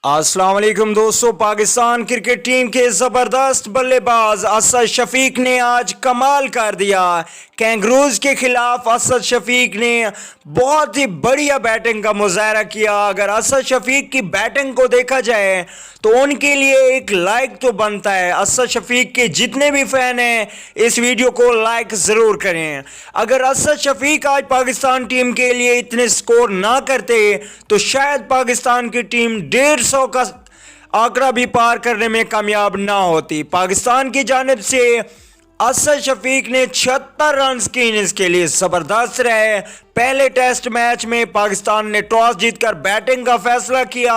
अस्सलाम वालेकुम दोस्तों। पाकिस्तान क्रिकेट टीम के ज़बरदस्त बल्लेबाज असद शफीक ने आज कमाल कर दिया। कैंगरूज के खिलाफ असद शफीक ने बहुत ही बढ़िया बैटिंग का मुजाहरा किया। अगर असद शफीक की बैटिंग को देखा जाए तो उनके लिए एक लाइक तो बनता है। असद शफीक के जितने भी फैन हैं इस वीडियो को लाइक ज़रूर करें। अगर असद शफीक आज पाकिस्तान टीम के लिए इतने स्कोर ना करते तो शायद पाकिस्तान की टीम 150 का आंकड़ा भी पार करने में कामयाब ना होती। पाकिस्तान की जानिब से असद शफीक ने 76 रन की इनिंग्स के लिए ज़बरदस्त रहे। पहले टेस्ट मैच में पाकिस्तान ने टॉस जीतकर बैटिंग का फैसला किया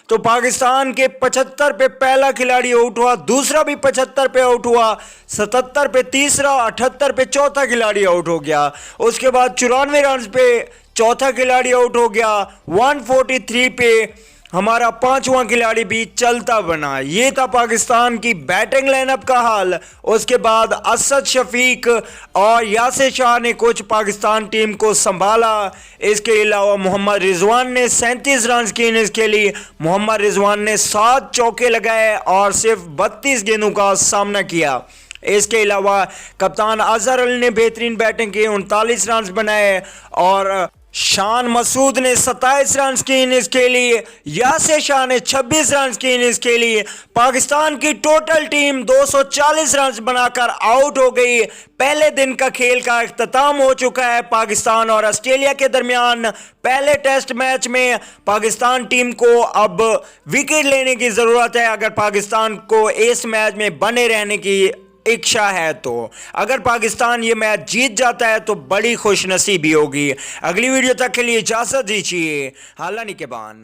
तो पाकिस्तान के 75 पे पहला खिलाड़ी आउट हुआ, दूसरा भी 75 पे आउट हुआ, 77 पे तीसरा, 78 पे चौथा खिलाड़ी आउट हो गया। उसके बाद 94 रन पे चौथा खिलाड़ी आउट हो गया। 143 पे हमारा पांचवां खिलाड़ी भी चलता बना। ये था पाकिस्तान की बैटिंग लाइनअप का हाल। उसके बाद असद शफीक और यासिर शाह ने कुछ पाकिस्तान टीम को संभाला। इसके अलावा मोहम्मद रिजवान ने 37 रन की इनिंग्स खेली। मोहम्मद रिजवान ने 7 चौके लगाए और सिर्फ 32 गेंदों का सामना किया। इसके अलावा कप्तान अजहर अली ने बेहतरीन बैटिंग की, 39 रन बनाए और शान मसूद ने 27 रन की इनिंग्स खेली। यासिर शाह ने 26 रन की इनिंग्स खेली। पाकिस्तान की टोटल टीम 240 रन बनाकर आउट हो गई। पहले दिन का खेल का इख्तिताम हो चुका है। पाकिस्तान और ऑस्ट्रेलिया के दरमियान पहले टेस्ट मैच में पाकिस्तान टीम को अब विकेट लेने की ज़रूरत है अगर पाकिस्तान को इस मैच में बने रहने की इच्छा है तो। अगर पाकिस्तान ये मैच जीत जाता है तो बड़ी खुशनसीबी होगी। अगली वीडियो तक के लिए इजाज़त दीजिए। हाला निकेबान।